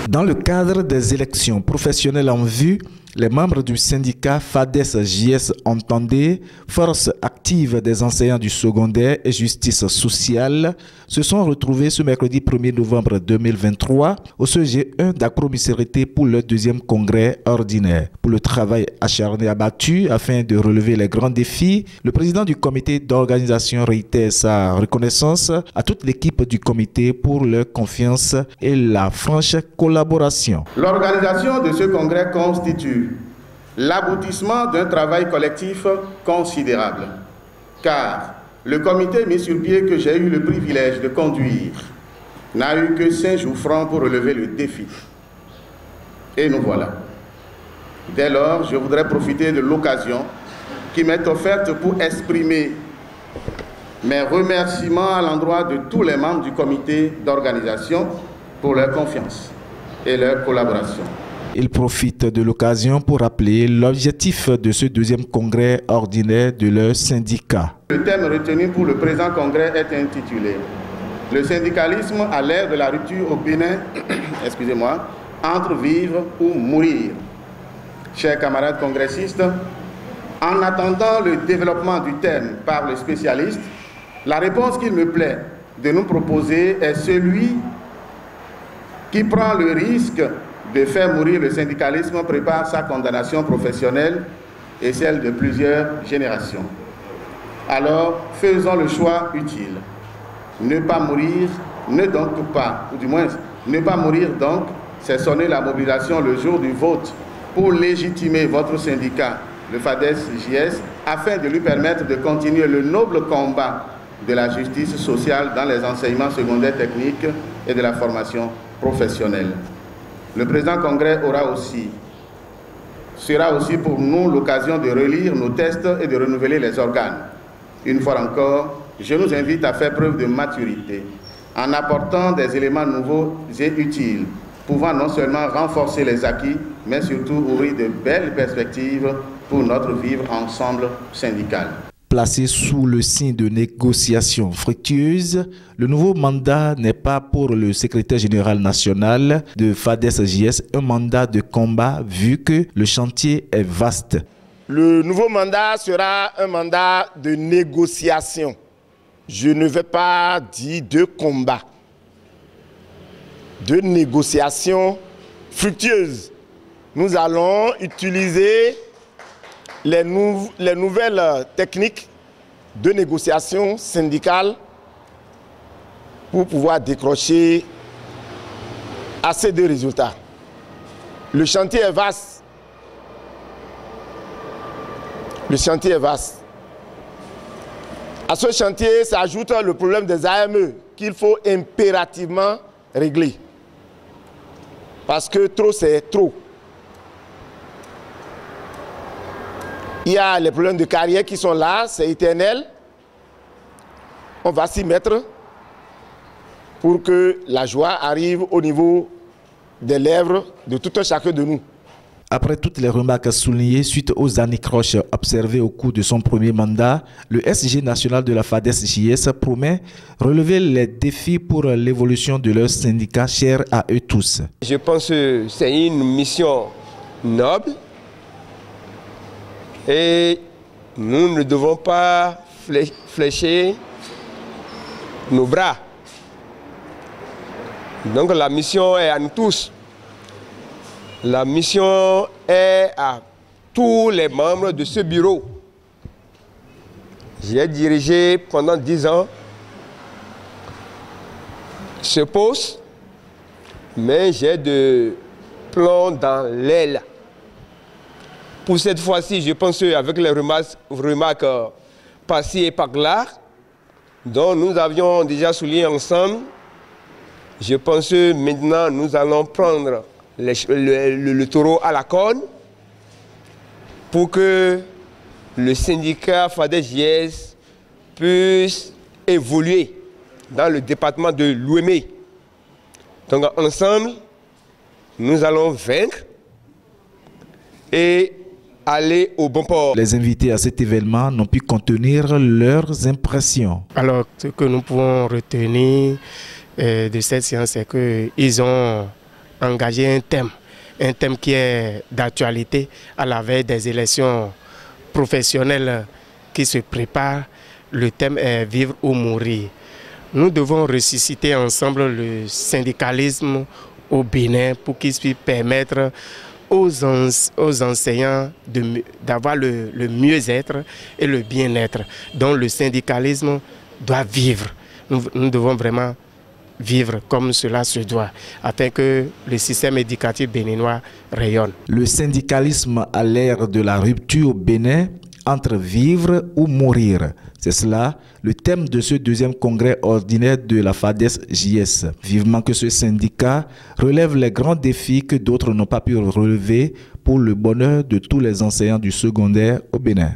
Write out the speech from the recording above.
Dans le cadre des élections professionnelles en vue, les membres du syndicat FADES-JS entendés, force active des enseignants du secondaire et justice sociale, se sont retrouvés ce mercredi 1er novembre 2023 au CG1 d'Accro-Misérité pour le deuxième congrès ordinaire. Pour le travail acharné abattu afin de relever les grands défis, le président du comité d'organisation réitère sa reconnaissance à toute l'équipe du comité pour leur confiance et la franche collaboration. L'organisation de ce congrès constitue l'aboutissement d'un travail collectif considérable, car le comité mis sur pied que j'ai eu le privilège de conduire n'a eu que 5 jours francs pour relever le défi. Et nous voilà. Dès lors, je voudrais profiter de l'occasion qui m'est offerte pour exprimer mes remerciements à l'endroit de tous les membres du comité d'organisation pour leur confiance et leur collaboration. Il profite de l'occasion pour rappeler l'objectif de ce deuxième congrès ordinaire de leur syndicat. Le thème retenu pour le présent congrès est intitulé « Le syndicalisme à l'ère de la rupture au Bénin, entre vivre ou mourir ». Chers camarades congressistes, en attendant le développement du thème par le spécialiste, la réponse qu'il me plaît de nous proposer est celui qui prend le risque de faire mourir le syndicalisme, prépare sa condamnation professionnelle et celle de plusieurs générations. Alors, faisons le choix utile. Ne pas mourir, ne donc pas, ou du moins, ne pas mourir donc, c'est sonner la mobilisation le jour du vote pour légitimer votre syndicat, le FADES-JS, afin de lui permettre de continuer le noble combat de la justice sociale dans les enseignements secondaires techniques et de la formation professionnelle. Le présent congrès sera aussi pour nous l'occasion de relire nos tests et de renouveler les organes. Une fois encore, je nous invite à faire preuve de maturité en apportant des éléments nouveaux et utiles, pouvant non seulement renforcer les acquis, mais surtout ouvrir de belles perspectives pour notre vivre ensemble syndical. Placé sous le signe de négociations fructueuses, le nouveau mandat n'est pas pour le secrétaire général national de FADES-JS un mandat de combat vu que le chantier est vaste. Le nouveau mandat sera un mandat de négociation. Je ne vais pas dire de combat, de négociation fructueuse. Nous allons utiliser les nouvelles techniques de négociation syndicale pour pouvoir décrocher assez de résultats. Le chantier est vaste. Le chantier est vaste. À ce chantier s'ajoute le problème des AME qu'il faut impérativement régler. Parce que trop, c'est trop. Il y a les problèmes de carrière qui sont là, c'est éternel. On va s'y mettre pour que la joie arrive au niveau des lèvres de tout un chacun de nous. Après toutes les remarques soulignées suite aux anicroches observées au cours de son premier mandat, le SG national de la FADES-JS promet relever les défis pour l'évolution de leur syndicat cher à eux tous. Je pense que c'est une mission noble. Et nous ne devons pas flécher nos bras. Donc la mission est à nous tous. La mission est à tous les membres de ce bureau. J'ai dirigé pendant 10 ans ce poste, mais j'ai de plomb dans l'aile. Pour cette fois-ci, je pense avec les remarques par-ci et par-là, dont nous avions déjà souligné ensemble, je pense que maintenant nous allons prendre le taureau à la corne pour que le syndicat FADES-JS puisse évoluer dans le département de l'Ouémé. Donc ensemble, nous allons vaincre et aller au bon port. Les invités à cet événement n'ont pu contenir leurs impressions. Alors, ce que nous pouvons retenir de cette séance, c'est qu'ils ont engagé un thème qui est d'actualité à la veille des élections professionnelles qui se préparent. Le thème est vivre ou mourir. Nous devons ressusciter ensemble le syndicalisme au Bénin pour qu'il puisse permettre aux enseignants d'avoir le mieux-être et le bien-être. Donc le syndicalisme doit vivre. Nous devons vraiment vivre comme cela se doit, afin que le système éducatif béninois rayonne. Le syndicalisme à l'ère de la rupture au Bénin, entre vivre ou mourir. C'est cela le thème de ce deuxième congrès ordinaire de la FADES-JS. Vivement que ce syndicat relève les grands défis que d'autres n'ont pas pu relever pour le bonheur de tous les enseignants du secondaire au Bénin.